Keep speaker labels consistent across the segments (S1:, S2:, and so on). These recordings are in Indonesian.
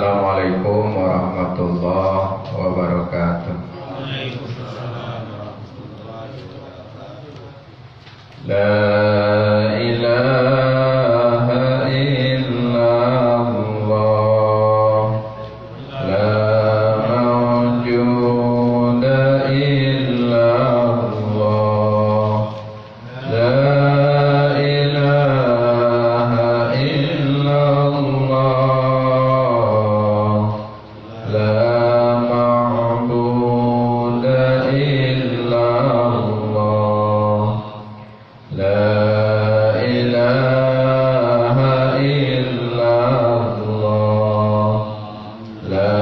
S1: Assalamualaikum warahmatullahi wabarakatuh. La ilaha illallah, la mawjuda illallah, la ilaha illallah, la ma'buda illallah, la ilaha illallah, la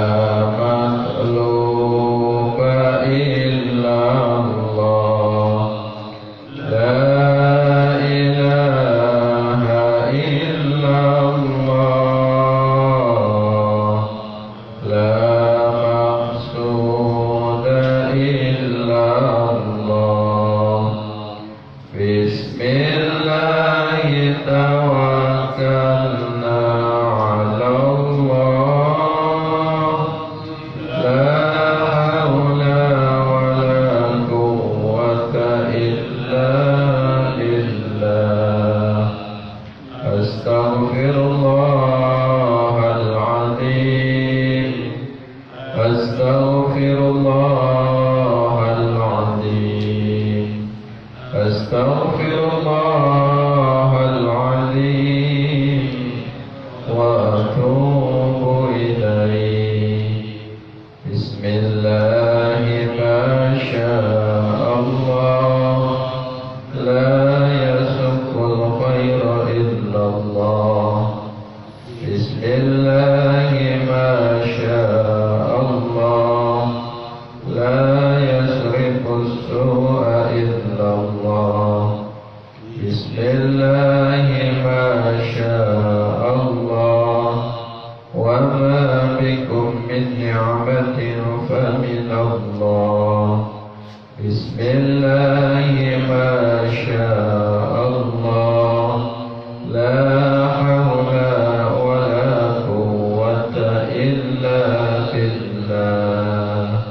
S1: makhluqa illallah, la ilaha illallah, la maqsuda illallah. Bismillahi tawakkalna ala Allah, la hawla wa la quwwata illa billah. Astaghfirullahaladzim, astaghfirullahaladzim, astaghfirullahaladzim, wa atubu ilaih. Bismillahi ma sya'allah, la yasukul khaira illallah. Bismillahi ma sya'allah, la yasrifus su'a illallah. Bismillahi ma sya'allah, wa ma bikum min ni'matin fa min Allah. Bismillahi ma sya'allah, la hawla wa la quwwata illa billah.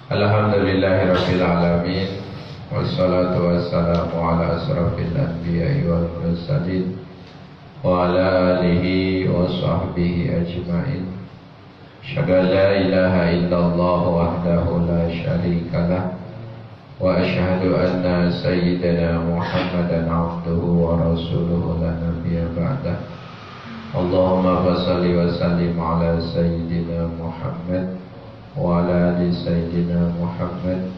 S1: Alhamdulillahirabbil alamin, wassalatu wassalamu ala asrafil anbiya'i wal mursalin wa ala alihi wa sahbihi ajma'in. Asyhadu an la ilaha illallah wahdahu la syarikalah, wa asyhadu anna sayyidina Muhammadan abduhu wa rasuluhu la nabiyya ba'dah. Allahumma salli wa sallim ala sayyidina Muhammad wa ala ali sayyidina Muhammad.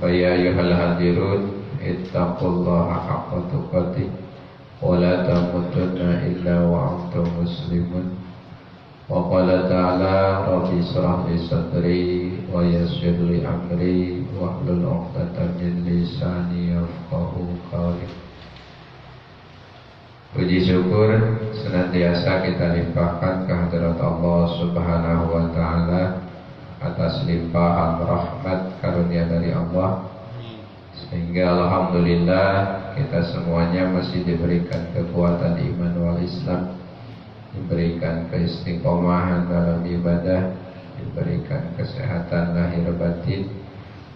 S1: Fa ya ayyuhal hadirun ittaqullaha haqqa tuqatih wa la tamutunna illa wa antum muslimun. Wa qala ta'ala rabbi shrah li sadri wa yassir li amri wa hlul 'uqdatam min lisani yafqahu qawli. Puji syukur senantiasa kita limpahkan kehadirat Allah Subhanahu wa taala atas limpahan rahmat karunia dari Allah, sehingga alhamdulillah kita semuanya masih diberikan kekuatan iman wal Islam, diberikan keistiqomahan dalam ibadah, diberikan kesehatan lahir batin.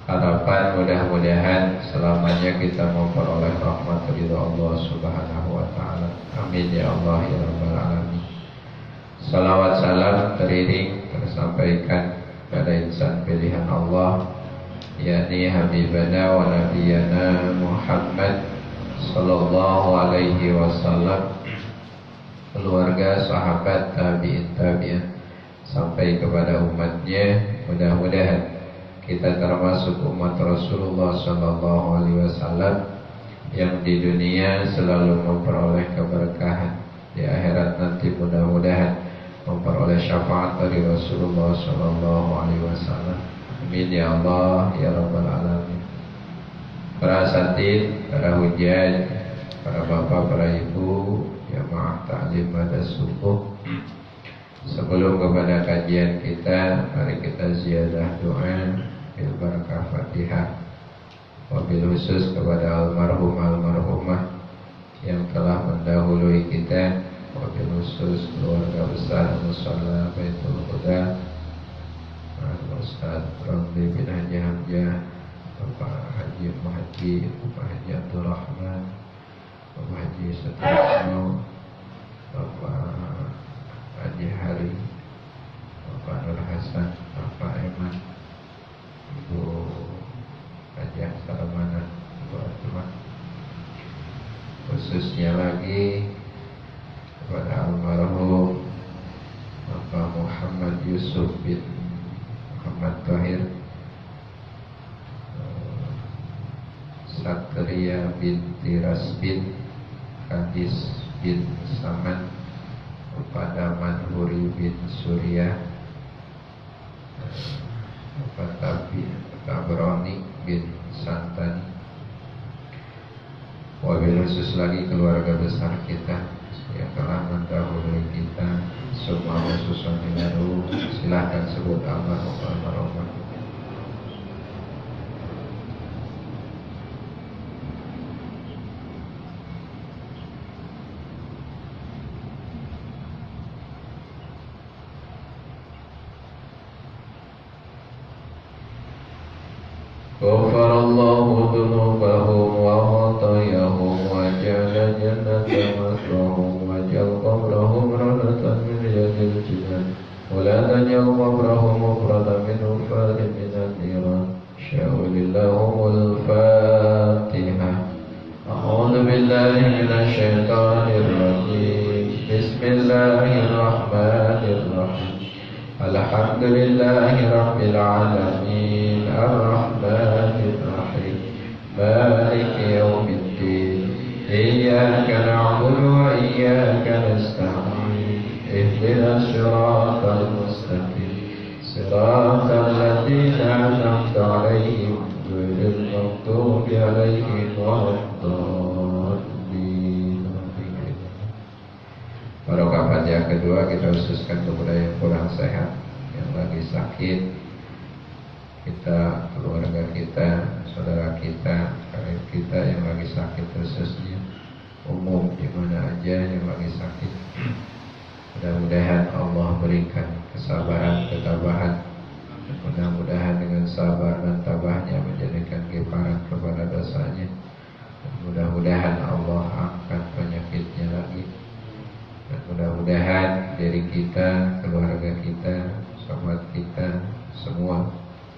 S1: Harapan mudah-mudahan selamanya kita memperoleh rahmat ridha Allah Subhanahu wa taala. Amin ya Allah ya rabbal alamin. Salawat salam teriring tersampaikan pada insan pilihan Allah, yakni Habibana wa Nabiyana Muhammad sallallahu alaihi wasallam, keluarga, sahabat, tabi'in, sampai kepada umatnya. Mudah-mudahan kita termasuk umat Rasulullah sallallahu alaihi wasallam yang di dunia selalu memperoleh keberkahan, di akhirat nanti mudah-mudahan memperoleh syafaat dari Rasulullah sallallahu alaihi wasallam. Amin ya Allah ya rabbal alamin. Para asatidz, para hujjaj, para bapak, para ibu, jamaah ta'lim pada subuh, sebelum kepada kajian kita, mari kita ziyadah doa bil barakah Fatihah. Wabil khusus kepada almarhum almarhumah yang telah mendahului kita, wabil khusus keluarga besar Musalla Baitul Huda, Ustaz Ramli bin Haji Hamzah, Bapak Haji Muhaji, Bapak Haji Abdul Rahman, Bapak Haji Sutarno, Bapak Haji Hari, Bapak Nur Hasan, Bapak Eman, Ibu Haji Salamana, Ibu Atma. Khususnya lagi kepada almarhum Bapak Muhammad Yusuf bin Muhammad Tahir, Satria binti Rasbin, Hadis bin Saman, kepada Manhuri bin Surya, kepada Tabrani bin Santani. Wabil khusus lagi keluarga besar kita yang telah mendahului kita, semua khususan baru. Silahkan sebut almarhum. Ghafarallahu dzunubahum wa khatayahum wa ja'ala jannata maswahum wa ja'al qabrahum rawdatan min riyadil jinan wa la taj'al qabrahum mufratan min ufarin minan niran. Sya'ulillahumul Fatihah. A'udzu billahi minasy syaithanir rajim. Bismillahirrahmanirrahim. Alhamdulillahi rabbil alamin, ar-rahmanir rahim, maliki yaumiddin. Iyyaka na'budu wa iyyaka nasta'in. Ihdinas siratal mustaqim, siratal ladzina an'amta 'alaihim, ghairil maghdubi 'alaihim waladdallin. Barokah Fatihah kedua kita khususkan kepada yang kurang sehat, yang lagi sakit, kita, keluarga kita, saudara kita, karib kita yang lagi sakit, khususnya umum di mana aja yang lagi sakit. Mudah-mudahan Allah berikan kesabaran, ketabahan. Mudah-mudahan dengan sabar dan tabahnya menjadikan kifarat kepada dosanya. Mudah-mudahan Allah angkat penyakitnya lagi. Dan mudah-mudahan diri kita, keluarga kita, sahabat kita, semua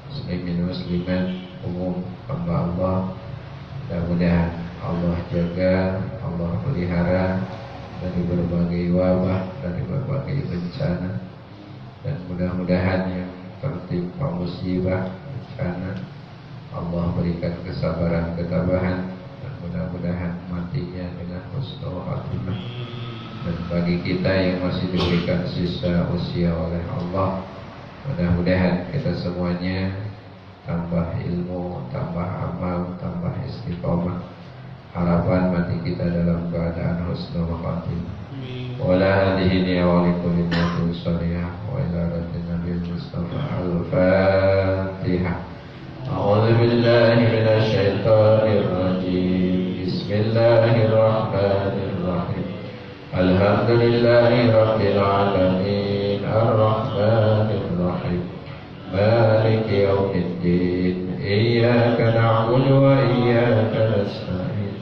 S1: muslimin muslimat umum hamba Allah, mudah-mudahan Allah jaga, Allah pelihara dari berbagai wabah, dari berbagai bencana. Dan mudah-mudahan yang tertimpa musibah, bencana, Allah berikan kesabaran, ketabahan. Dan mudah-mudahan matinya dengan husnul khatimah. Dan bagi kita yang masih diberikan sisa usia oleh Allah, mudah-mudahan kita semuanya tambah ilmu, tambah amal, tambah istiqomah. Harapan mati kita dalam keadaan husnul khatimah. Wala hadhihi wa likulli nabiyyin salihah wa ila rabbina nabiyil mustafa al-Fatihah. A'udzu billahi minasy syaithanir rajim. Bismillahirrahmanirrahim. Alhamdulillahi rabbil alamin, ar-rahmanir rahim, maliki yaumiddin. Iyyaka na'budu wa iyyaka nasta'in.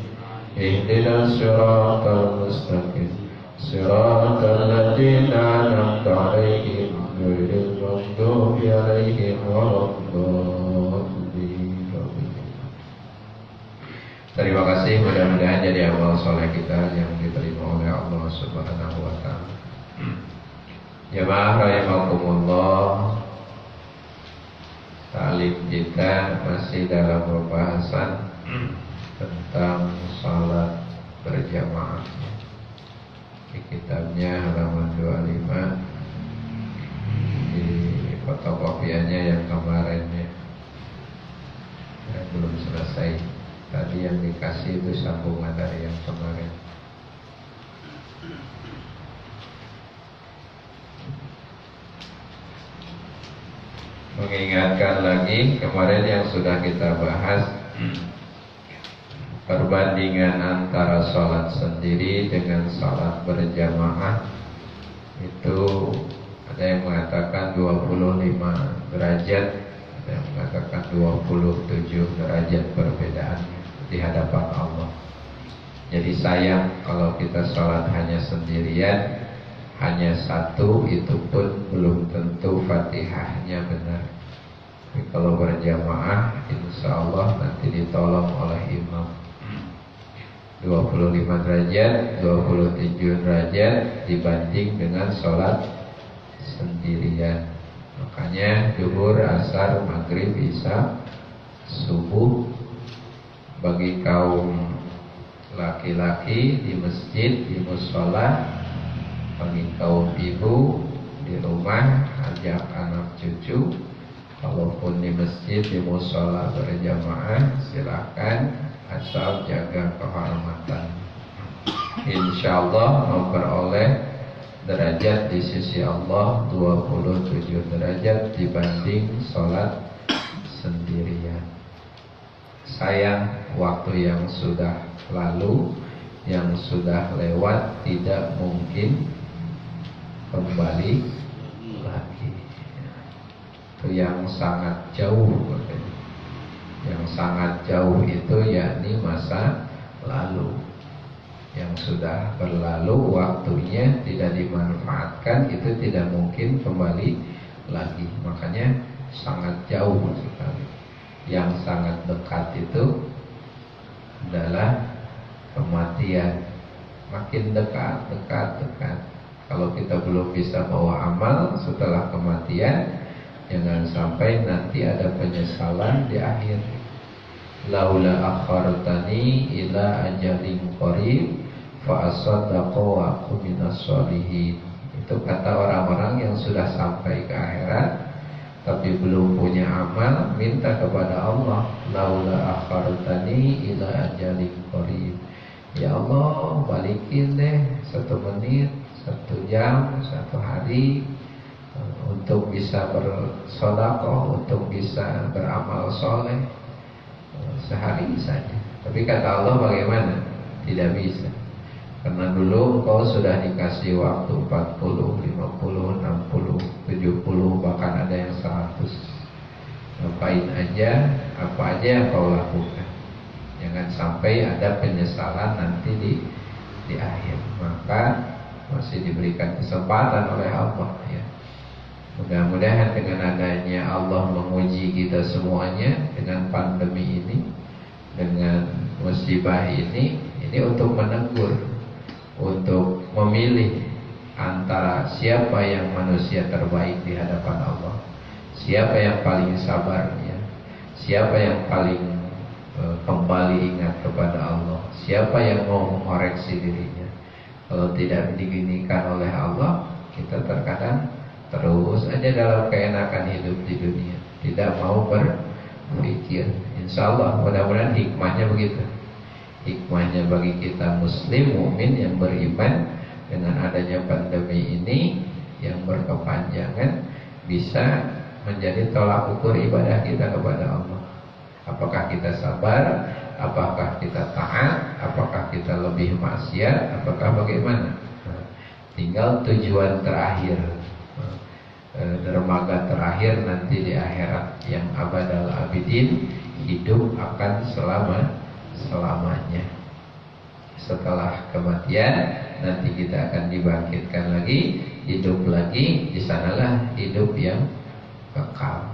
S1: Ihdinas siratal mustaqim, siratal ladzina an'amta 'alaihim, ghairil maghdubi 'alaihim waladdallin. Terima kasih, mudah-mudahan jadi amal soleh kita yang diterima oleh Allah Subhanahu wa ta'ala. Jamaah rahimakumullah, ta'lim kita masih dalam pembahasan tentang salat berjamaah. Di kitabnya halaman 25, di fotokopiannya yang kemarinnya yang belum selesai. Tadi yang dikasih itu sambungan dari yang kemarin. Mengingatkan lagi kemarin yang sudah kita bahas perbandingan antara sholat sendiri dengan sholat berjamaah itu ada yang mengatakan 25 derajat, ada yang mengatakan 27 derajat perbedaan di hadapan Allah. Jadi sayang kalau kita sholat hanya sendirian, hanya satu, itu pun belum tentu Fatihahnya benar. Tapi kalau berjamaah, insya Allah nanti ditolong oleh imam. 25 derajat, 27 derajat dibanding dengan sholat sendirian. Makanya zuhur, asar, maghrib, isya, subuh bagi kaum laki-laki di masjid, di mushola, bagi kaum ibu di rumah ajak anak cucu, kalaupun di masjid, di mushola berjamaah, silakan asal jaga kehormatan. Insyaallah memperoleh derajat di sisi Allah 27 derajat dibanding sholat sendirian. Sayang waktu yang sudah lalu, yang sudah lewat tidak mungkin kembali lagi. Itu yang sangat jauh. Yang sangat jauh itu yakni masa lalu. Yang sudah berlalu waktunya tidak dimanfaatkan, itu tidak mungkin kembali lagi. Makanya sangat jauh sekali. Yang sangat dekat itu adalah kematian. Makin dekat. Kalau kita belum bisa bawa amal setelah kematian, jangan sampai nanti ada penyesalan di akhir. Laula akhartani ila ajalin qarib fa asaddaqa wa aku minas sholihin. Itu kata orang-orang yang sudah sampai ke akhirat tapi belum punya amal, minta kepada Allah, laula akhartani ila ajalin qarib. Ya Allah, balikin deh 1 menit, 1 jam, 1 hari untuk bisa bersedekah, untuk bisa beramal soleh, sehari saja. Tapi kata Allah bagaimana? Tidak bisa. Karena dulu engkau sudah dikasih waktu 40, 50, 60, 70, bahkan ada yang 100. Ngapain aja, apa aja yang kau lakukan. Jangan sampai ada penyesalan nanti di akhir. Maka masih diberikan kesempatan oleh Allah, ya. Mudah-mudahan dengan adanya Allah menguji kita semuanya dengan pandemi ini, dengan musibah ini untuk menegur, untuk memilih antara siapa yang manusia terbaik di hadapan Allah, siapa yang paling sabar, ya, siapa yang paling kembali ingat kepada Allah, siapa yang mau mengoreksi dirinya. Kalau tidak diginikan oleh Allah, kita terkadang terus aja dalam keenakan hidup di dunia, tidak mau berpikir. Insya Allah mudah-mudahan hikmahnya begitu. Hikmahnya bagi kita muslim mukmin yang beriman, dengan adanya pandemi ini yang berkepanjangan, bisa menjadi tolak ukur ibadah kita kepada Allah. Apakah kita sabar, apakah kita taat, apakah kita lebih maksiat, apakah bagaimana. Tinggal tujuan terakhir, dermaga terakhir nanti di akhirat yang abadal abidin, hidup akan selamanya. Setelah kematian nanti kita akan dibangkitkan lagi, hidup lagi. Di sanalah hidup yang kekal.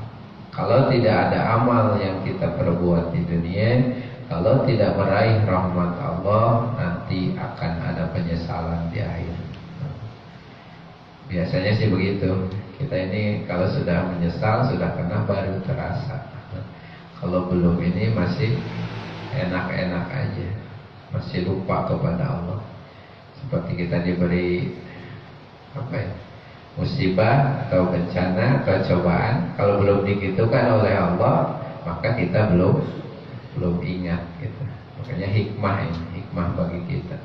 S1: Kalau tidak ada amal yang kita perbuat di dunia, kalau tidak meraih rahmat Allah, nanti akan ada penyesalan di akhir. Biasanya sih begitu. Kita ini kalau sudah menyesal, sudah kena baru terasa. Kalau belum ini masih enak-enak aja, masih lupa kepada Allah. Seperti kita diberi musibah atau bencana atau cobaan, kalau belum digitukan oleh Allah, maka kita belum ingat gitu. Makanya hikmah bagi kita.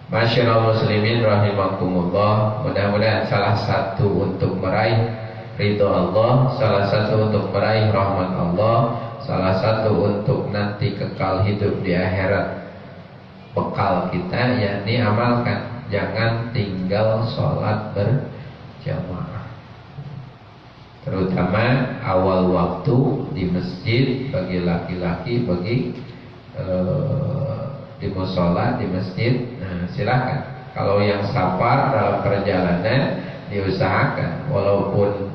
S1: Masyaallah muslimin rahimakumullah, mudah-mudahan salah satu untuk meraih ridho Allah, salah satu untuk meraih rahmat Allah, salah satu untuk nanti kekal hidup di akhirat bekal kita, yakni amalkan, jangan tinggal sholat berjamaah, terutama awal waktu di masjid bagi laki-laki, bagi di musola di masjid. Nah, silakan. Kalau yang safar dalam perjalanan diusahakan, walaupun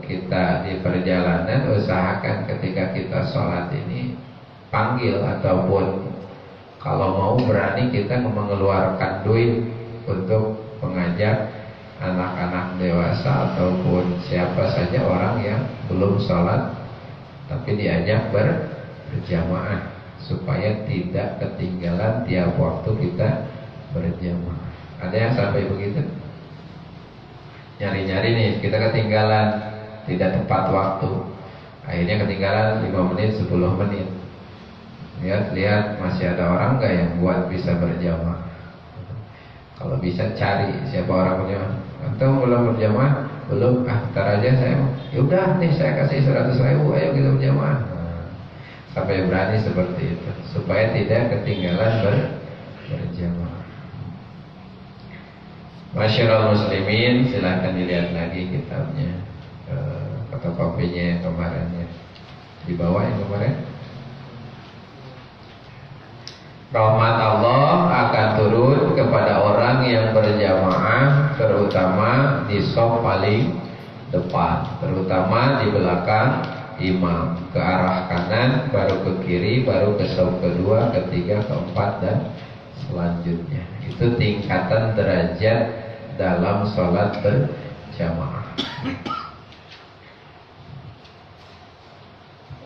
S1: kita di perjalanan, usahakan ketika kita sholat ini panggil, ataupun kalau mau berani kita mengeluarkan duit untuk mengajak anak-anak dewasa ataupun siapa saja orang yang belum sholat tapi diajak berjamaah, supaya tidak ketinggalan tiap waktu kita berjamaah. Ada yang sampai begitu? Nyari-nyari nih, kita ketinggalan, tidak tepat waktu, akhirnya ketinggalan 5 menit, 10 menit. Lihat masih ada orang nggak yang buat bisa berjamaah. Kalau bisa cari siapa orang punya. Atau belum berjamaah? Belum, ntar aja saya. Yaudah nih, saya kasih 100.000, ayo kita berjamaah. Sampai berani seperti itu, supaya tidak ketinggalan berjamaah. Masyarul muslimin, silahkan dilihat lagi kitabnya, fotokopinya yang kemarin ya, di bawah yang kemarin. Rahmat Allah akan turun kepada orang yang berjamaah, terutama di shaf paling depan, terutama di belakang imam, ke arah kanan, baru ke kiri, baru ke shaf kedua, ketiga, keempat, dan selanjutnya. Itu tingkatan derajat dalam sholat berjamaah.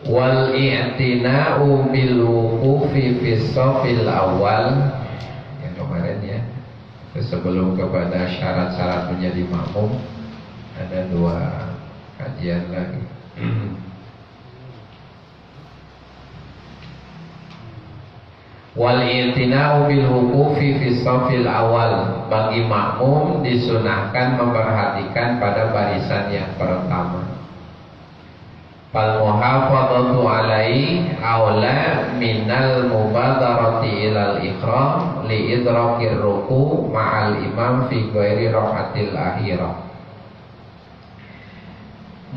S1: Wal i'tina'u bil wuqufi fi shafil awal, yang kemarin ya. Sebelum kepada syarat-syarat menjadi makmum, ada 2 kajian lagi. Wal i'tina'u bil wuqufi fi shafil awal, bagi makmum disunahkan memperhatikan pada barisan yang pertama. Fal muhafadzatu alaihi aula minal mubadarati ilal ikhram li idrakir ruku' ma'al imam fi ghairi raka'atil akhirah.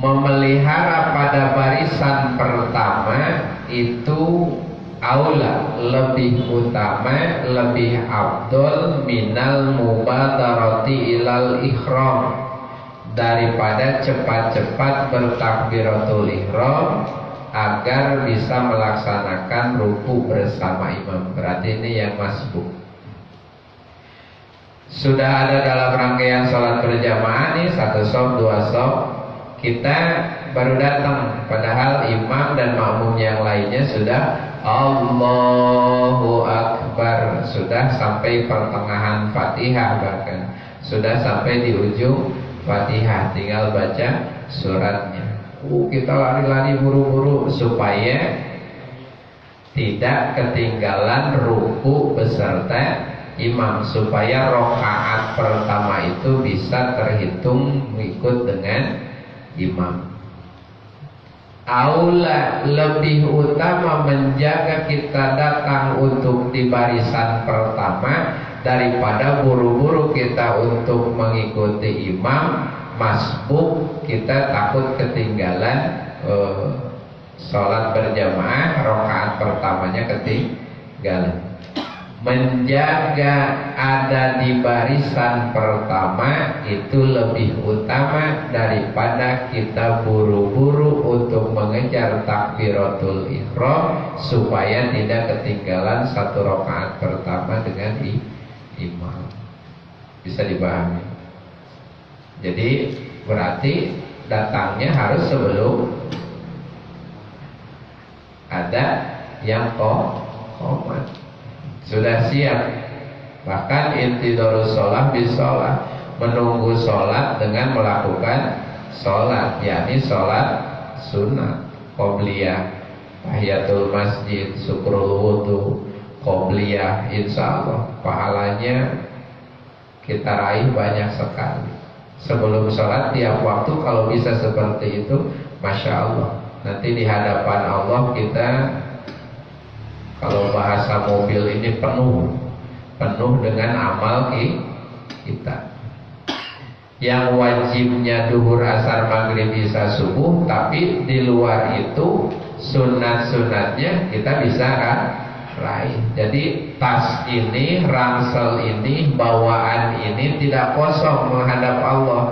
S1: Memelihara pada barisan pertama itu aula, lebih utama, lebih afdol minal mubadarati ilal ikhram, daripada cepat-cepat bertakbiratul ihram agar bisa melaksanakan ruku bersama imam. Berarti ini yang masbuk. Sudah ada dalam rangkaian sholat berjamaah nih, 1 shaf, 2 shaf, kita baru datang, padahal imam dan makmum yang lainnya sudah Allahu Akbar, sudah sampai pertengahan Fatihah, bahkan sudah sampai di ujung Fatihah, tinggal baca suratnya. Kita lari-lari buru-buru supaya tidak ketinggalan ruku beserta imam, supaya rakaat pertama itu bisa terhitung ikut dengan imam. Aula, lebih utama menjaga kita datang untuk di barisan pertama daripada buru-buru kita untuk mengikuti imam masbuk. Kita takut ketinggalan sholat berjamaah, rakaat pertamanya ketinggalan. Menjaga ada di barisan pertama itu lebih utama daripada kita buru-buru untuk mengejar takbiratul ihram supaya tidak ketinggalan 1 rakaat pertama dengan imam. Bisa dipahami? Jadi berarti datangnya harus sebelum ada yang qomat. Sudah siap. Bahkan intidharus sholat bisolat, menunggu sholat dengan melakukan sholat, yakni sholat sunat, qobliyah, tahiyatul masjid, syukrul wudu, qobliyah, insya Allah pahalanya kita raih banyak sekali. Sebelum sholat tiap waktu kalau bisa seperti itu, masya Allah. nanti di hadapan Allah kita, kalau bahasa mobil ini penuh dengan amal kita. Yang wajibnya duhur, asar, maghrib, isya, subuh, tapi di luar itu sunat-sunatnya kita bisa raih. Jadi tas ini, ransel ini, bawaan ini tidak kosong menghadap Allah,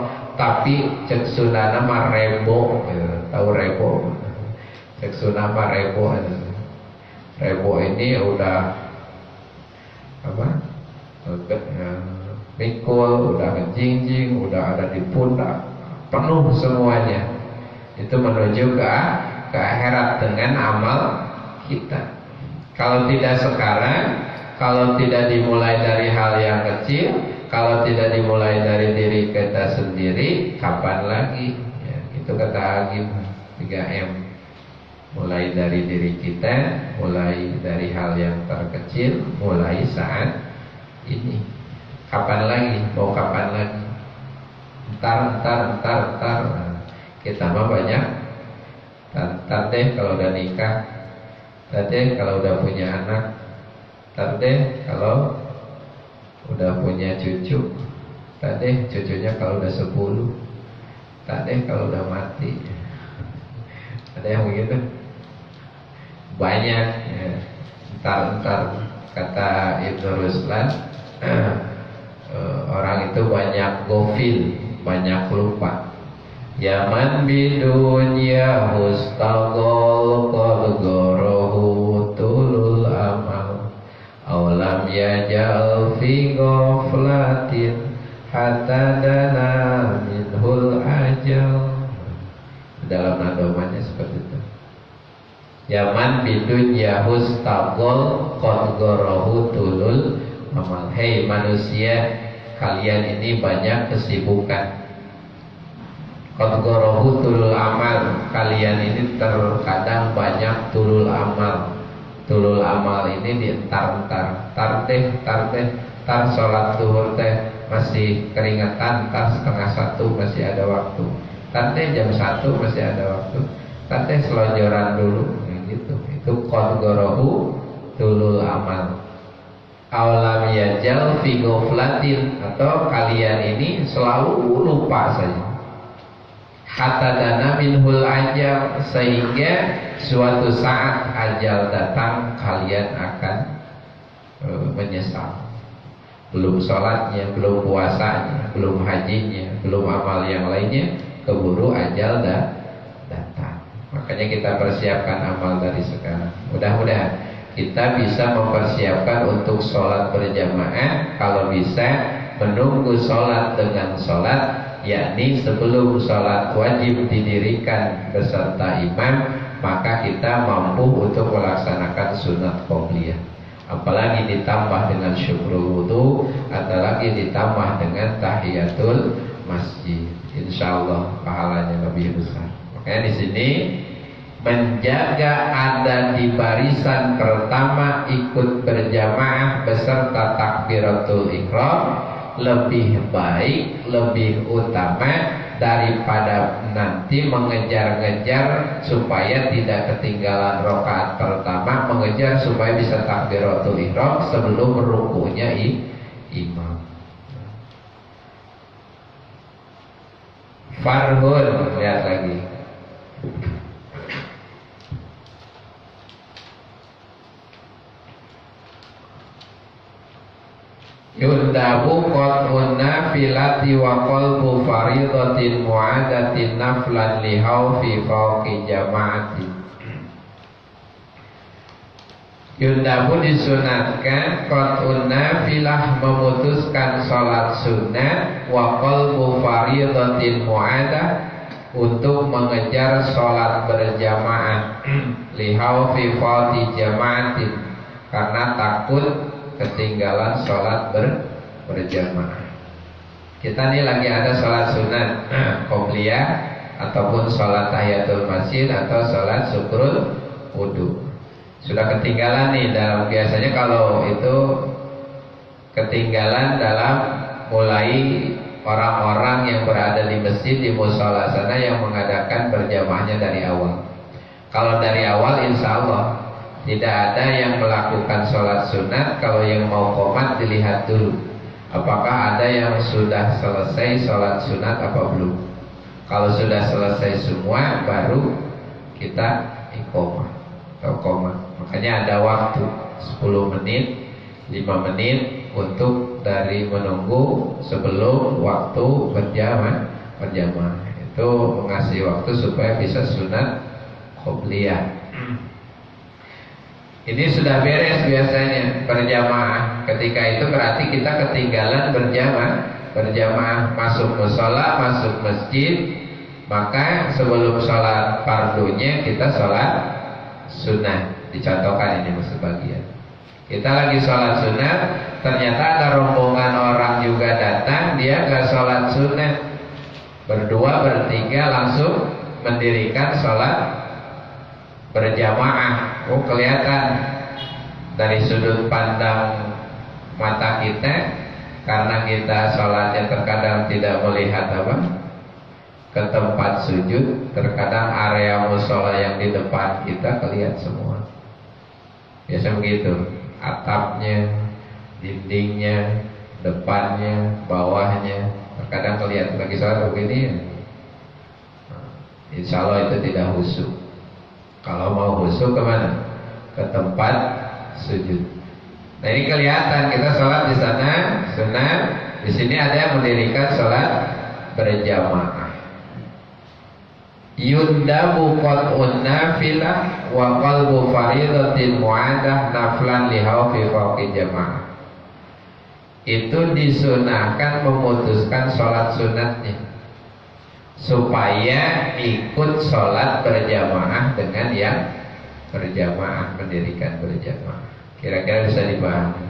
S1: tapi cek sunana mah rebo, tahu rebo? Cek sunana rebo. Rebo ini udah apa? Mikul, udah ngejingjing, udah ada di pundak, penuh semuanya. Itu menuju ke akhirat dengan amal kita. Kalau tidak sekarang, kalau tidak dimulai dari hal yang kecil, kalau tidak dimulai dari diri kita sendiri, kapan lagi? Ya, itu kata Agim 3M. Mulai dari diri kita, mulai dari hal yang terkecil, mulai saat ini. Kapan lagi? Mau kapan lagi? Ntar. Kita mah banyak. Ntar deh kalau udah nikah. Ntar deh kalau udah punya anak. Ntar deh kalau udah punya cucu. Ntar deh cucunya kalau udah 10. Ntar deh kalau udah mati. Ada yang begitu? Banyak ya. Ntar kata Ibnu Ruslan, orang itu banyak gofil, banyak lupa. Yaman bidunya hustagol qadgorohu tulul amal awlam yajal fi ghaflatin hatta dana minhul ajal. Dalam nadomannya seperti itu. Yaman bidunya hustagol qadgorohu tulul amal. Hei manusia, kalian ini banyak kesibukan. Qadgorohu tulul amal, kalian ini terkadang banyak tulul amal. Tulul amal ini dientar-entar. Tar sholat zuhur teh masih keringetan, tar setengah 1 masih ada waktu. Tar jam 1 masih ada waktu. Tar selonjoran dulu, gitu. Itu qadgorohu tulul amal. Awalam yajal fi ghaflatin, atau kalian ini selalu lupa saja. Hatta dana minhul ajal, sehingga suatu saat ajal datang kalian akan menyesal. Belum sholatnya, belum puasanya, belum hajinya, belum amal yang lainnya, keburu ajal datang. Makanya kita persiapkan amal dari sekarang. Mudah-mudahan kita bisa mempersiapkan untuk sholat berjamaah. Kalau bisa menunggu sholat dengan sholat, yakni sebelum sholat wajib didirikan beserta imam, maka kita mampu untuk melaksanakan sunat qobliyah. Apalagi ditambah dengan syukrul wudu, apalagi ditambah dengan tahiyatul masjid. Insyaallah pahalanya lebih besar. Makanya di sini menjaga ada di barisan pertama ikut berjamaah beserta takbiratul ihram lebih baik, lebih utama daripada nanti mengejar-ngejar supaya tidak ketinggalan rakaat pertama, mengejar supaya bisa takbiratul ihram sebelum rukunya imam. Farhun, lihat lagi. Yundabu qat'un nafilati wa qalbu faridatin mu'adatin naflan lihau fi fawqi jama'atin. Yundabu disunatkan qat'un nafilah, memutuskan sholat sunnah, wa qalbu faridatin mu'adah, untuk mengejar sholat berjamaah lihau fi fawqi jama'atin, karena takut ketinggalan sholat berjamaah. Kita ini lagi ada sholat sunat qobliyah, ataupun sholat tahiyatul masjid, atau sholat syukrul wudu. Sudah ketinggalan nih dalam, biasanya kalau itu ketinggalan dalam mulai orang-orang yang berada di masjid, di mushola sana yang mengadakan berjamaahnya dari awal. Kalau dari awal insya Allah tidak ada yang melakukan sholat sunat. Kalau yang mau qomat dilihat dulu, apakah ada yang sudah selesai sholat sunat apa belum. Kalau sudah selesai semua baru kita iqomah atau qomat. Makanya ada waktu 10 menit, 5 menit untuk dari menunggu sebelum waktu berjamaah. Itu mengasih waktu supaya bisa sunat qobliyah. Ini sudah beres biasanya berjamaah. Ketika itu berarti kita ketinggalan berjamaah masuk mushola, masuk masjid. Maka sebelum sholat fardunya kita sholat sunnah. Dicontohkan ini sebagian. Kita lagi sholat sunnah, ternyata ada rombongan orang juga datang, dia gak sholat sunnah. Berdua, bertiga langsung mendirikan sholat berjamaah. Oh, kelihatan dari sudut pandang mata kita, karena kita sholatnya terkadang tidak melihat ke tempat sujud. Terkadang area musola yang di depan kita kelihatan semua. Biasa begitu, atapnya, dindingnya, depannya, bawahnya, terkadang kelihatan. Lagi sholat begini, insya Allah itu tidak khusyuk. Kalau mau khusyuk kemana? Ke tempat sujud. Nah, ini kelihatan kita sholat di sana sunnah. Di sini ada yang mendirikan sholat berjamaah. Yundabu qat'un nafilah wa qalbu faridatin mu'adah naflan lihau fi fawqi jamaah. Itu disunahkan memutuskan sholat sunatnya supaya ikut sholat berjamaah dengan yang berjamaah, mendirikan berjamaah. Kira-kira bisa dipahami.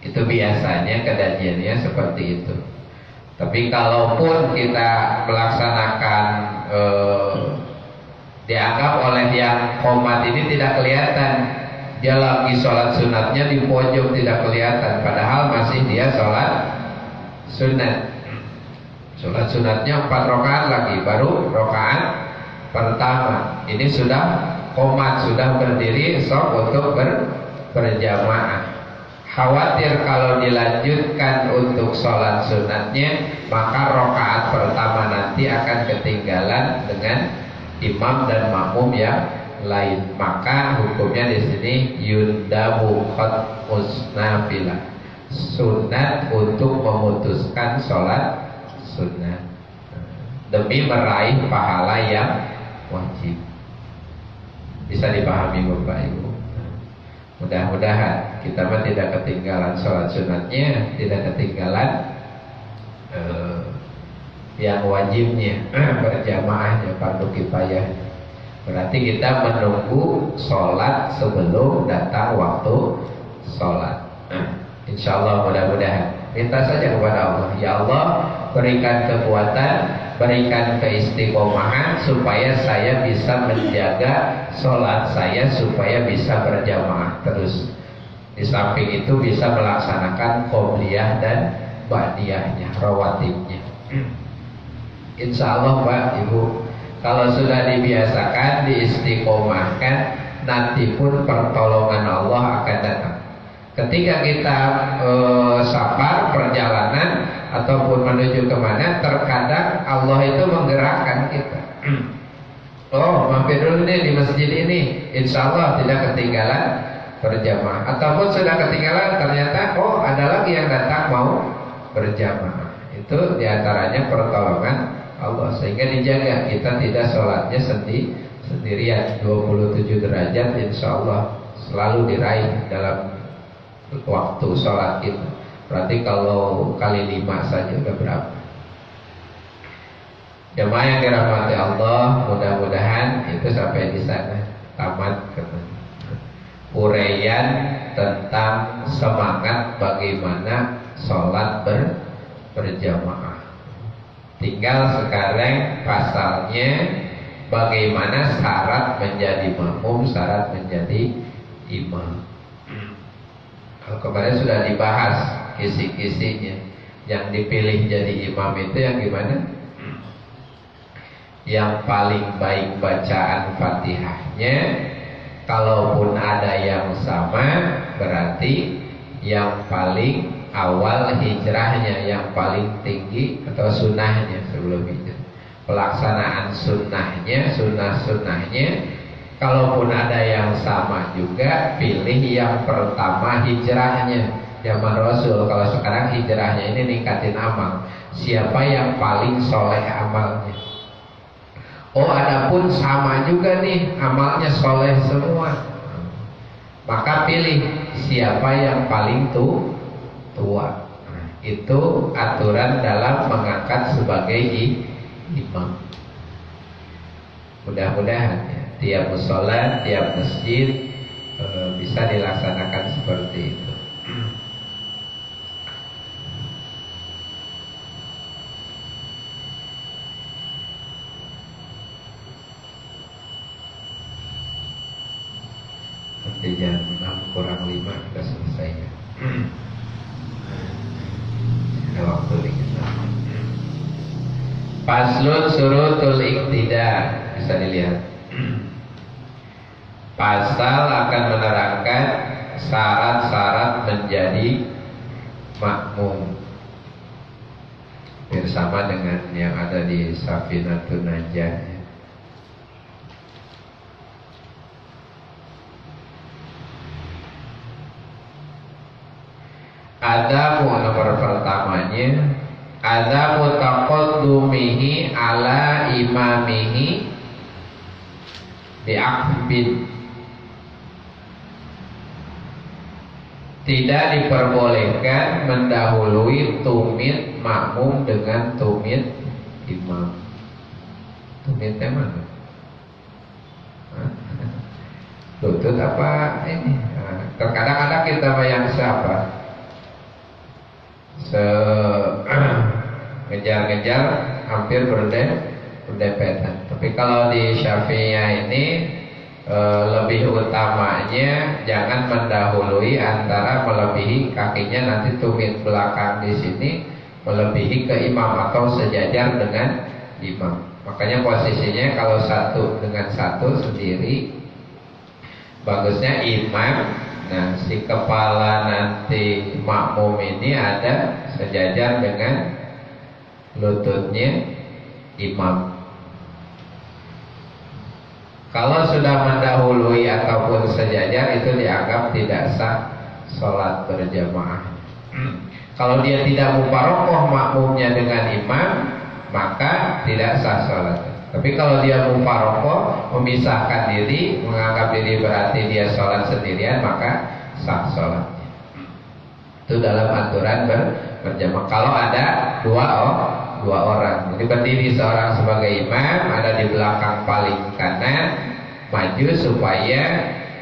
S1: Itu biasanya kejadiannya seperti itu. Tapi kalaupun kita melaksanakan dianggap oleh yang qomat ini tidak kelihatan, dia lagi sholat sunatnya di pojok tidak kelihatan, padahal masih dia sholat sunat. Sholat sunatnya 4 rakaat lagi, baru rakaat pertama. Ini sudah qomat, sudah berdiri sok untuk berjamaah. Khawatir kalau dilanjutkan untuk sholat sunatnya, maka rakaat pertama nanti akan ketinggalan dengan imam dan makmum yang lain. Maka hukumnya di sini yundabu qat'us nafilah, sunat untuk memutuskan sholat sunnah demi meraih pahala yang wajib. Bisa dipahami Bapak Ibu. Mudah-mudahan kita tidak ketinggalan sholat sunatnya, tidak ketinggalan yang wajibnya, berjamaahnya, fardu kifayah. Berarti kita menunggu sholat sebelum datang waktu sholat. Insya Allah mudah-mudahan. Minta saja kepada Allah, ya Allah berikan kekuatan, berikan keistiqomahan supaya saya bisa menjaga sholat saya, supaya bisa berjamaah terus. Di samping itu bisa melaksanakan qobliyah dan ba'diyahnya, rawatibnya. Insya Allah Pak Ibu, kalau sudah dibiasakan, diistiqomahkan, nanti pun pertolongan Allah akan datang. Ketika kita safar perjalanan ataupun menuju kemana, terkadang Allah itu menggerakkan kita. Oh, mampir dulu nih di masjid ini, insya Allah tidak ketinggalan berjamaah. Ataupun sudah ketinggalan, ternyata oh ada lagi yang datang mau berjamaah. Itu diantaranya pertolongan Allah, sehingga dijaga kita tidak sholatnya sendirian. 27 derajat insya Allah selalu diraih dalam waktu sholat itu. Berarti kalau kali 5 saja udah berapa? Jemaah yang dirahmati Allah, mudah-mudahan itu sampai di sana tamat uraian tentang semangat bagaimana sholat berjamaah. Tinggal sekarang pasalnya bagaimana syarat menjadi makmum, syarat menjadi imam. Kalau kemarin sudah dibahas kisi-kisinya. Yang dipilih jadi imam itu yang gimana? yang paling baik bacaan Fatihahnya. Kalaupun ada yang sama, berarti yang paling awal hijrahnya, yang paling tinggi atau sunnahnya sebelum itu. Pelaksanaan sunnahnya, sunnah-sunnahnya. Kalaupun ada yang sama juga, pilih yang pertama hijrahnya. Zaman Rasul, kalau sekarang hijrahnya ini ningkatin amal. Siapa yang paling soleh amalnya? Oh, adapun sama juga nih, amalnya soleh semua. Maka pilih siapa yang paling tua. Itu aturan dalam mengangkat sebagai imam. Mudah-mudahan ya, tiap musola, tiap masjid bisa dilaksanakan seperti itu. Nanti jam 6 kurang 5 kita selesai ya. Ada waktu dikit. Faslun surutul iktida, bisa dilihat. Pasal akan menerangkan syarat-syarat menjadi makmum. Bersama dengan yang ada di Safinatun Najah. Ada nomor pertamanya, ada mutaqaddumihi ala imamihi bi'aqbin. Tidak diperbolehkan mendahului tumit makmum dengan tumit imam. Tumitnya mana? Lutut apa ini? Terkadang-kadang kita bayang siapa? Ngejar-ngejar hampir berdempetan. Tapi kalau di Syafi'iyah ini lebih utamanya jangan mendahului antara melebihi kakinya, nanti tumit belakang di sini melebihi ke imam atau sejajar dengan imam. Makanya posisinya kalau satu dengan satu sendiri, bagusnya imam. Nah, si kepala nanti makmum ini ada sejajar dengan lututnya imam. Kalau sudah mendahului ataupun sejajar, itu dianggap tidak sah sholat berjamaah. Kalau dia tidak mufaroqah makmumnya dengan imam, maka tidak sah sholat. Tapi kalau dia mufaroqah, memisahkan diri, menganggap diri berarti dia sholat sendirian, maka sah sholatnya. Itu dalam aturan berjamaah. Kalau ada dua orang, jadi berdiri seorang sebagai imam, ada di belakang paling kanan, maju supaya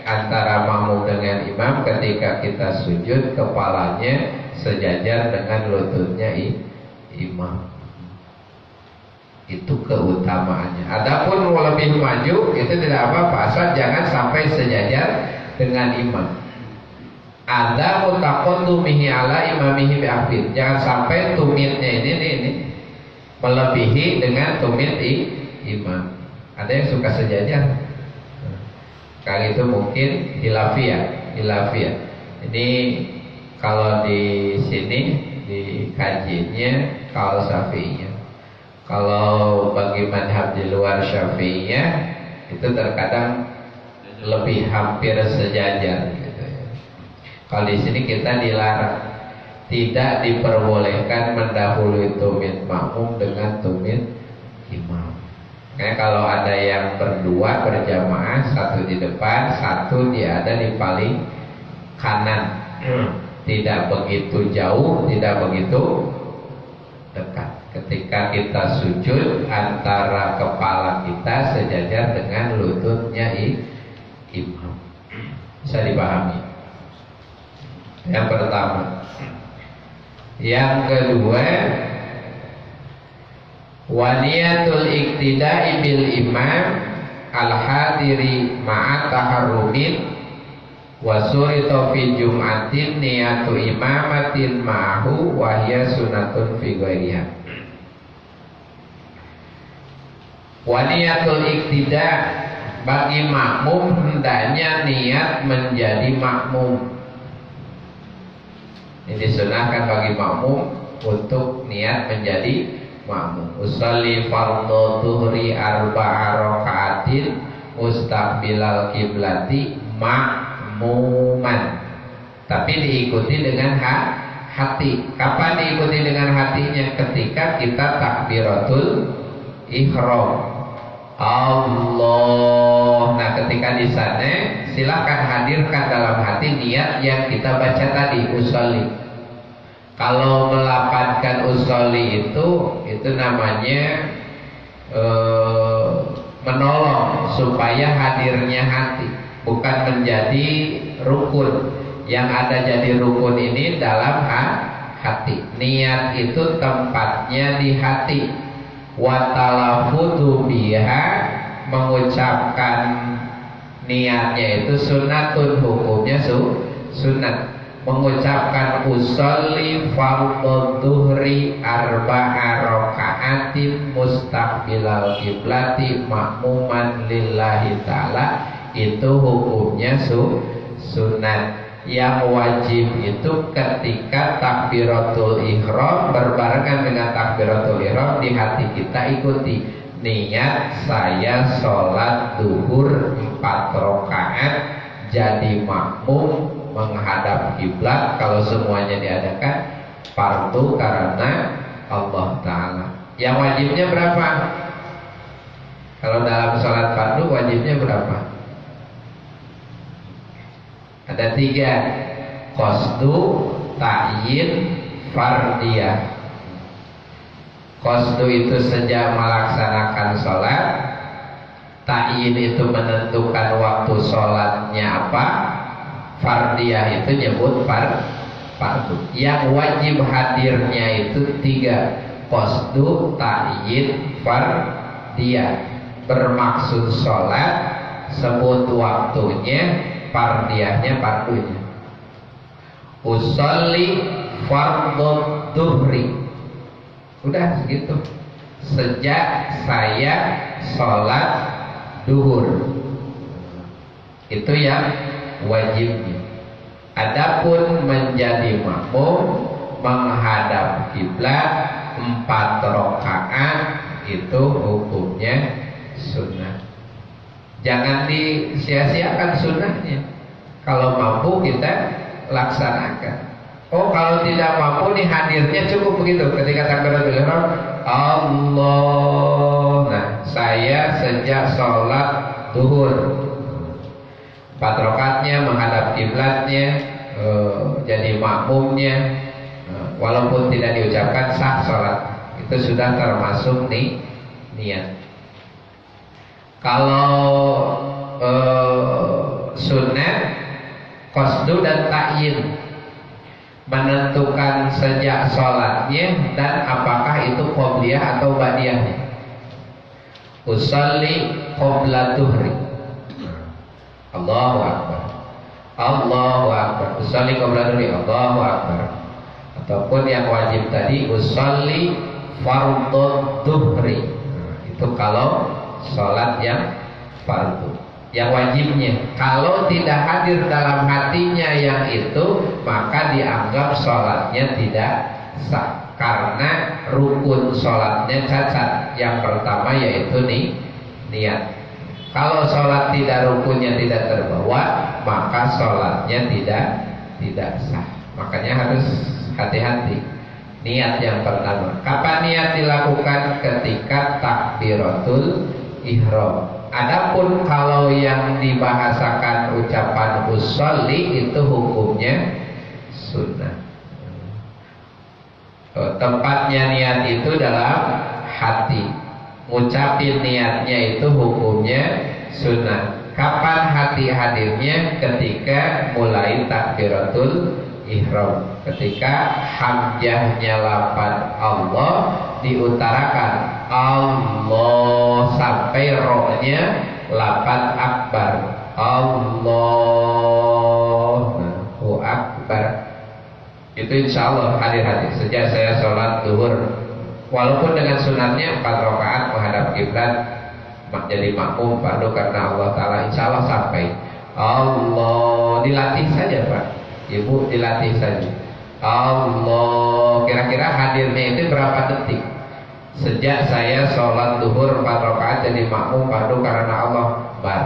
S1: antara makmum dengan imam ketika kita sujud, kepalanya sejajar dengan lututnya imam. Itu keutamaannya. Adapun mau lebih maju itu tidak apa-apa, asal jangan sampai sejajar dengan imam. Ada mutaqaddumihi ala imamihi bi'aqbin. Jangan sampai tumitnya ini melebihi dengan tumit imam. Ada yang suka sejajar. Kali itu mungkin hilafiyah. Ini kalau di sini di kajiannya kalau Syafi'iyah. Kalau bagi madhab di luar Syafi'iyah itu terkadang lebih hampir sejajar gitu ya. Kalau di sini kita dilarang, tidak diperbolehkan mendahului tumit makmum dengan tumit imam. Kayak kalau ada yang berdua berjamaah, satu di depan, satu ada di paling kanan. Tidak begitu jauh, tidak begitu dekat. Ketika kita sujud, antara kepala kita sejajar dengan lututnya imam. Bisa dipahami? Yang pertama. Yang kedua, waniyatul iktida'i bil imam al-hadiri ma'a taharrumin wa surita fi jum'atin niyatu imamatin ma'ahu wa hiya sunatun fi ghairiha. Wa niyatul iktida, bagi makmum hendaknya niat menjadi makmum. Ini disunahkan bagi makmum untuk niat menjadi makmum. Usolli fardhu dhuhri arba'a raka'atin mustaqbilal kiblati makmuman. Tapi diikuti dengan hati. Kapan diikuti dengan hatinya? Ketika kita takbiratul ihram. Allah. Nah, ketika di sana silakan hadirkan dalam hati niat yang kita baca tadi, usolli. Kalau melapatkan usolli itu namanya menolong supaya hadirnya hati, bukan menjadi rukun. Yang ada jadi rukun ini dalam hati. Niat itu tempatnya di hati. Wa talafudzu biha, mengucapkan niatnya itu sunnatun, hukumnya sunnat. Mengucapkan usolli fardhu dhuhri arba'a raka'atin mustaqbilal kiblati makmuman lillahi ta'ala, itu hukumnya sunnat. Yang wajib itu ketika takbiratul ihram berbarengan dengan takbiratul ihram, di hati kita ikuti niat saya sholat duhur 4 rakaat jadi makmum menghadap kiblat. Kalau semuanya diadakan fardu karena Allah Ta'ala. Yang wajibnya berapa? Kalau dalam sholat fardu wajibnya berapa? Ada 3. Qasdu, ta'yin, fardiyah. Qasdu itu sejak melaksanakan sholat. Ta'yin itu menentukan waktu sholatnya apa. Fardiyah itu nyebut fardu. Yang wajib hadirnya itu 3. Qasdu, ta'yin, fardiyah. Bermaksud sholat, sebut waktunya, fardiyahnya fardunya. Usolli fardhu dhuhri. Udah segitu. Sejak saya sholat duhur. Itu yang wajibnya. Adapun menjadi makmum menghadap kiblat 4 rakaat itu hukumnya sunnah. Jangan disia-siakan sunnahnya. Kalau mampu kita laksanakan. Oh, kalau tidak mampu nih hadirnya cukup begitu. Ketika takbiratul ihram, Allah. Nah, saya sejak sholat duhur 4 rakaatnya menghadap kiblatnya, jadi makmumnya, walaupun tidak diucapkan sah sholat. Itu sudah termasuk niat. Kalau sunnah, qasdu dan ta'yin, menentukan sejak sholatnya dan apakah itu qobliyah atau ba'diyahnya. Usolli qobla duhri, Allahu Akbar, Allahu Akbar. Usolli qobla duhri, Allahu Akbar. Ataupun yang wajib tadi, usolli fardhu duhri. Itu kalau sholat yang fardu. Yang wajibnya, kalau tidak hadir dalam hatinya yang itu, maka dianggap sholatnya tidak sah, karena rukun sholatnya cacat. Yang pertama yaitu niat. Kalau sholat tidak, rukunnya tidak terbawa, maka sholatnya tidak sah. Makanya harus hati-hati. Niat yang pertama. Kapan niat dilakukan? Ketika takbiratul ihram. Adapun kalau yang dibahasakan ucapan usolli itu hukumnya sunnah. Tempatnya niat itu dalam hati. Ngucapin niatnya itu hukumnya sunnah. Kapan hati hadirnya? Ketika mulai takbiratul ihram. Ketika hamzahnya lafaz Allah diutarakan Allah sampai rohnya lafaz akbar, Allahu akbar. Itu insya Allah hadir-hadir. Sejak saya sholat duhur, walaupun dengan sunatnya 4 rakaat menghadap kiblat, jadi makmum fardu karena Allah Ta'ala, insya Allah sampai. Allah, dilatih saja Pak Ibu, dilatih saja. Allah, kira-kira hadirnya itu berapa detik? Sejak saya sholat duhur 4 rakaat jadi makmum fardu karena Allah, bar.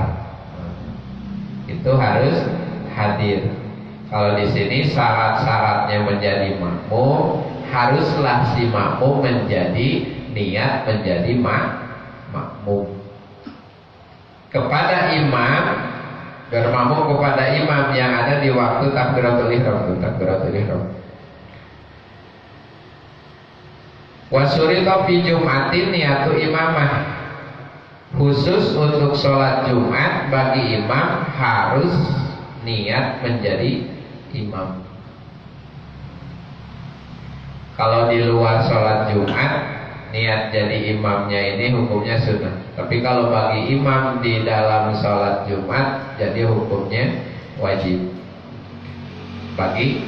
S1: Itu harus hadir. Kalau di sini syarat-syaratnya menjadi makmum, haruslah si makmum menjadi niat menjadi makmum kepada imam, bermakmum kepada imam yang ada di waktu takbiratul ihram. Wasurita fi Jumatin niyatu imamah, khusus untuk sholat Jumat bagi imam harus niat menjadi imam. Kalau di luar sholat Jumat niat jadi imamnya ini hukumnya sunnah. Tapi kalau bagi imam di dalam sholat Jumat jadi hukumnya wajib. Bagi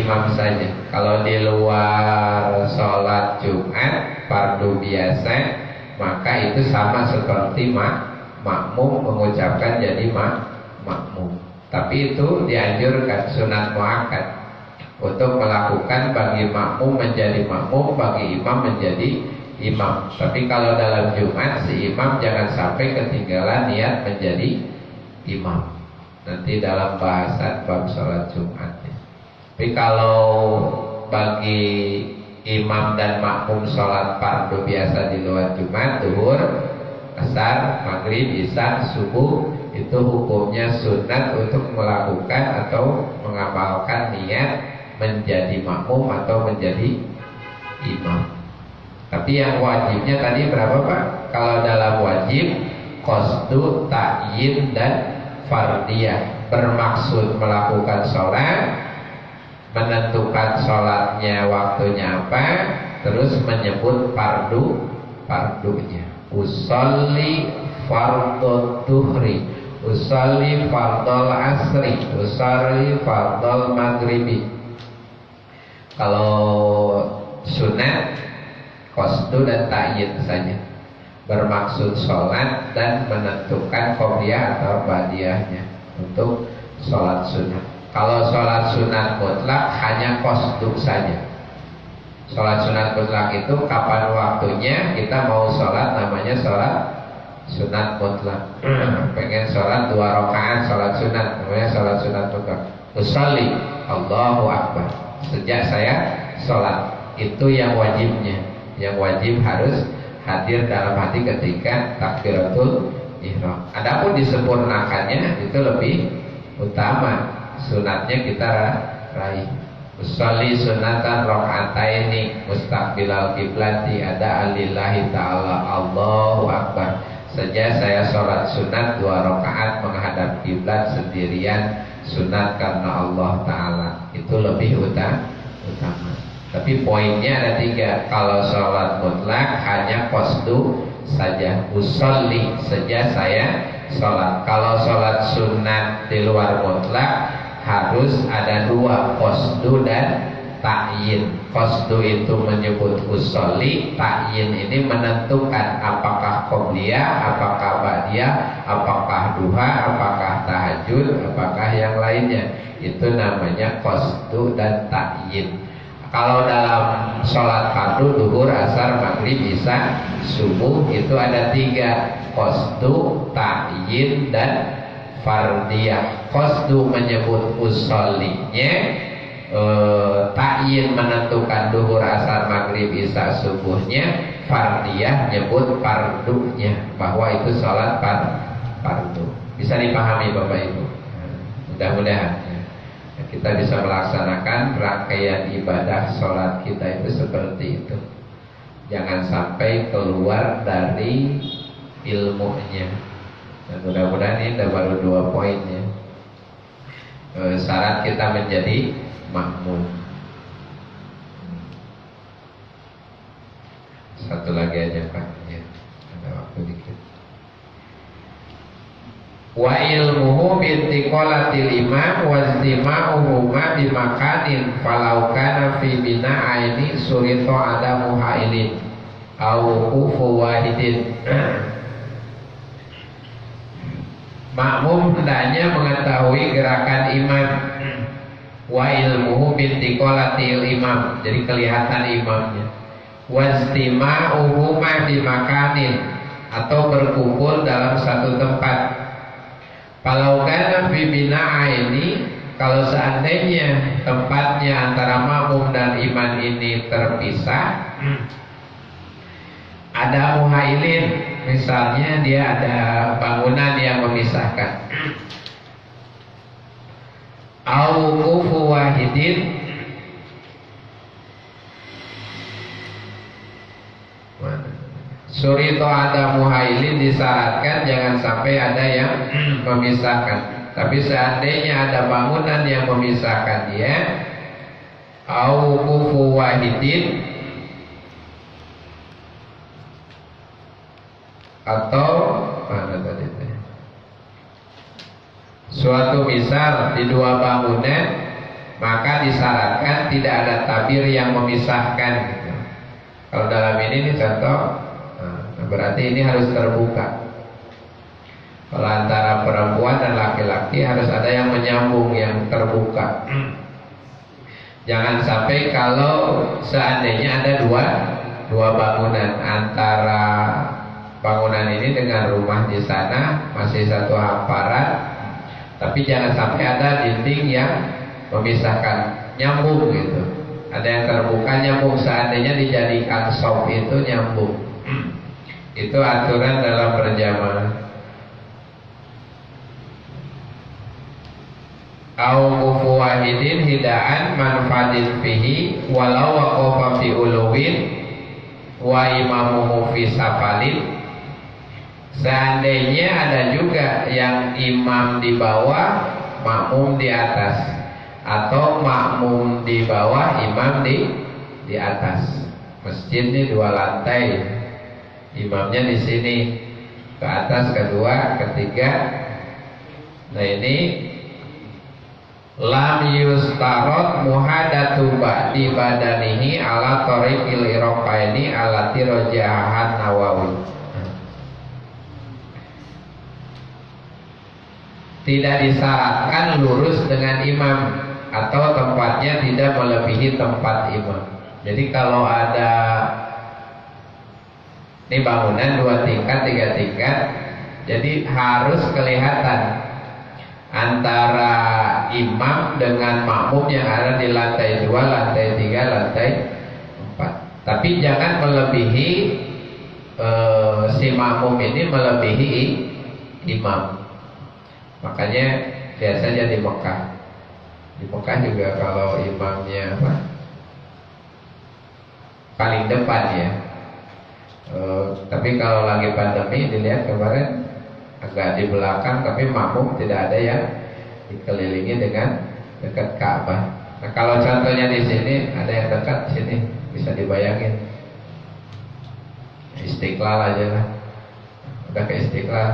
S1: imam saja. Kalau di luar sholat Jumat fardu biasa, maka itu sama seperti makmum mengucapkan jadi makmum. Tapi itu dianjurkan sunat muakkad untuk melakukan bagi makmum menjadi makmum, bagi imam menjadi imam. Tapi kalau dalam Jumat si imam jangan sampai ketinggalan niat menjadi imam. Nanti dalam bahasan bab sholat Jumat. Tapi kalau bagi imam dan makmum sholat fardu biasa di luar Jumat, duhur, asar, maghrib, isya, subuh, itu hukumnya sunat untuk melakukan atau mengamalkan niat menjadi makmum atau menjadi imam. Tapi yang wajibnya tadi berapa Pak? Kalau dalam wajib qasdu, ta'yin dan fardiyah, bermaksud melakukan sholat, menentukan sholatnya waktunya apa, terus menyebut fardunya. Usolli fardhu duhri, usolli fardhul asri, usolli fardhul maghribi. Kalau sunat qasdu dan ta'yin saja, bermaksud sholat dan menentukan qobliyah atau ba'diyahnya untuk sholat sunat. Kalau sholat sunat mutlak hanya qasdu saja. Sholat sunat mutlak itu kapan waktunya kita mau sholat, namanya sholat sunat mutlak. Pengen sholat 2 rakaat sholat sunat, namanya sholat sunat mutlak. Usolli, Allahu Akbar, sejak saya sholat, itu yang wajibnya. Yang wajib harus hadir dalam hati ketika takbiratul ihram. Adapun disempurnakannya itu lebih utama. Sunatnya kita raih. Usolli sunatan rakaataini mustaqbilal kiblati ada alillahi ta'ala, Allahu Akbar, sejak saya sholat sunat 2 rakaat menghadap kiblat sendirian, sunat karena Allah Ta'ala. Itu lebih utama. Tapi poinnya ada 3. Kalau sholat mutlak hanya qasdu saja, usolli, sejak saya sholat. Kalau sholat sunat di luar mutlak harus ada 2, qasdu dan ta'yin. Qasdu itu menyebut usolli, ta'yin ini menentukan apakah qobliyah, apakah ba'diyah, apakah duha, apakah tahajud, apakah yang lainnya. Itu namanya qasdu dan ta'yin. Kalau dalam sholat fardu duhur, asar, maghrib, isya, subuh itu ada 3, qasdu, ta'yin dan fardiyah. Qasdu menyebut usollinya, ta'yin menentukan duhur, asar, maghrib, isya, subuhnya, fardiyah nyebut fardunya, bahwa itu sholat fardu. Bisa dipahami Bapak Ibu? Mudah-mudahan kita bisa melaksanakan rangkaian ibadah sholat kita itu seperti itu. Jangan sampai keluar dari ilmunya. Dan mudah-mudahan ini baru 2 poin ya. Syarat kita menjadi makmum. Satu lagi aja Pak ya, ada waktu dikit. Wa ilmuhu bintiqalatil imam wa istima'uhuma bimakanin falau kana fi bina'aini surito adamu hailin au kufu wahidin. Makmum hendaknya mengetahui gerakan imam. Wa ilmuhu bintiqolatil imam, jadi kelihatan imamnya. Wastima'uhu ma di makanin, atau berkumpul dalam satu tempat. Kalau kana fi bina'aini, kalau seandainya tempatnya antara makmum dan imam ini terpisah, ada muhailin, misalnya dia ada bangunan yang memisahkan, au kufu wahidin, surito ada muhailin, disyaratkan jangan sampai ada yang memisahkan. Tapi seandainya ada bangunan yang memisahkan dia, au kufu wahidin, atau mana tadi itu? Suatu misal di dua bangunan, maka disyaratkan tidak ada tabir yang memisahkan gitu. Kalau dalam ini contoh, berarti ini harus terbuka. Kalau antara perempuan dan laki-laki harus ada yang menyambung, yang terbuka. Jangan sampai kalau seandainya ada dua bangunan, antara bangunan ini dengan rumah di sana masih satu hamparan, tapi jangan sampai ada dinding yang memisahkan, nyambung gitu. Ada yang terbuka nyambung, seandainya dijadikan shop itu nyambung. Itu aturan dalam berjamaah. Au kufu wahidin hidaan manfadin fihi walau waqafa fi uluwin wa imamuhu fi safalin. Seandainya ada juga yang imam di bawah, makmum di atas, atau makmum di bawah, imam di atas. Masjid ini 2 lantai, imamnya di sini, ke atas kedua, ketiga. Nah ini lam yustarot muhadatu ba'di badanihi ala tariqil iraqaini alati rojahan Nawawi. Tidak disyaratkan lurus dengan imam, atau tempatnya tidak melebihi tempat imam. Jadi kalau ada ini bangunan 2 tingkat, 3 tingkat, jadi harus kelihatan antara imam dengan makmum yang ada di lantai 2, lantai 3, lantai 4. Tapi jangan melebihi si makmum ini melebihi imam. Makanya biasanya di Mekah juga kalau imamnya paling depan ya. Tapi kalau lagi pandemi dilihat kemarin agak di belakang, tapi makmum tidak ada yang dikelilingi dengan dekat Ka'bah. Nah kalau contohnya di sini ada yang dekat sini, bisa dibayangin Istiqlal aja lah, udah ke Istiqlal.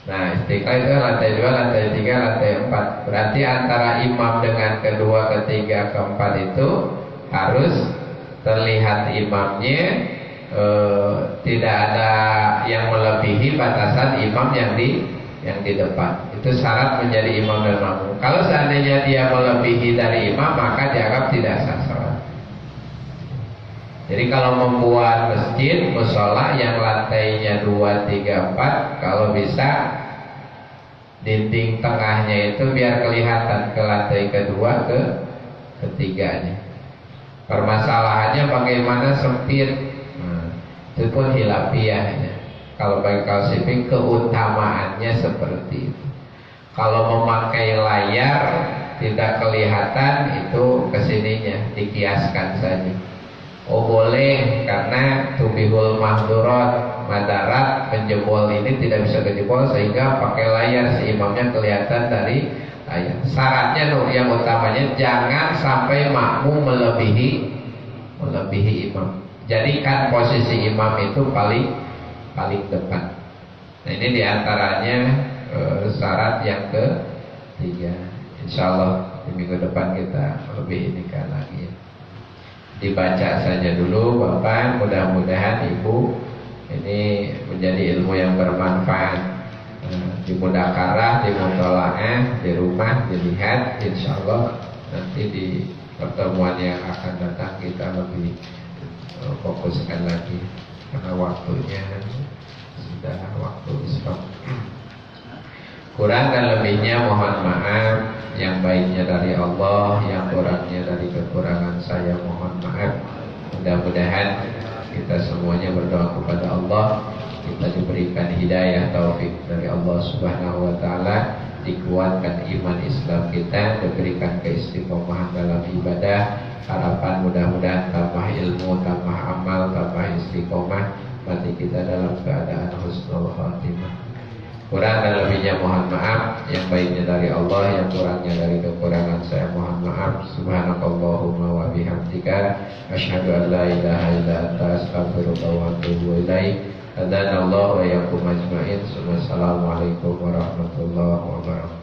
S1: Nah Istiqlal itu lantai 2, lantai 3, lantai 4. Berarti antara imam dengan kedua, ketiga, keempat itu harus terlihat imamnya, tidak ada yang melebihi batasan imam yang di depan. Itu syarat menjadi imam dan makmum. Kalau seandainya dia melebihi dari imam, maka dianggap tidak sah salat. Jadi kalau membuat masjid, musola yang lantainya 2, 3, 4, kalau bisa dinding tengahnya itu biar kelihatan ke lantai kedua, ke ketiganya. Permasalahannya bagaimana sempit, itu pun hilafiyahnya. Kalau bagi kaum siping keutamaannya seperti itu. Kalau memakai layar tidak kelihatan, itu kesininya dikiaskan saja. Oh boleh, karena tubihul mahdurat, madarat menjebol ini tidak bisa kejebol, sehingga pakai layar si imamnya kelihatan dari layar. Syaratnya yang utamanya jangan sampai makmum melebihi imam. Jadikan posisi imam itu paling depan. Nah ini diantaranya syarat yang ketiga. Insyaallah di minggu depan kita lebih inikan lagi. Dibaca saja dulu Bapak, mudah-mudahan Ibu ini menjadi ilmu yang bermanfaat. di mudakarah, di mutolaah, di rumah dilihat. Insya Allah nanti di pertemuan yang akan datang kita lebih fokuskan lagi karena waktunya sudah waktu istirahat. Kurang dan lebihnya mohon maaf. Yang baiknya dari Allah, yang kurangnya dari kekurangan saya mohon maaf. Mudah-mudahan kita semuanya berdoa kepada Allah, kita diberikan hidayah taufik dari Allah Subhanahu wa taala, dikuatkan iman Islam kita, diberikan keistiqomahan dalam ibadah. Harapan mudah-mudahan tambah ilmu, tambah amal, tambah istiqomah, mati kita dalam keadaan husnul khatimah. Kurang dan lebihnya mohon maaf. Yang baiknya dari Allah, yang kurangnya dari kekurangan saya mohon maaf. Subhanakallahumma wa bihamdika asyhadu an la ilaha illa anta astaghfiruka wa atubu ilaik. Hadanallahu wa iyyakum ajmain. Wassalamualaikum warahmatullahi wabarakatuh.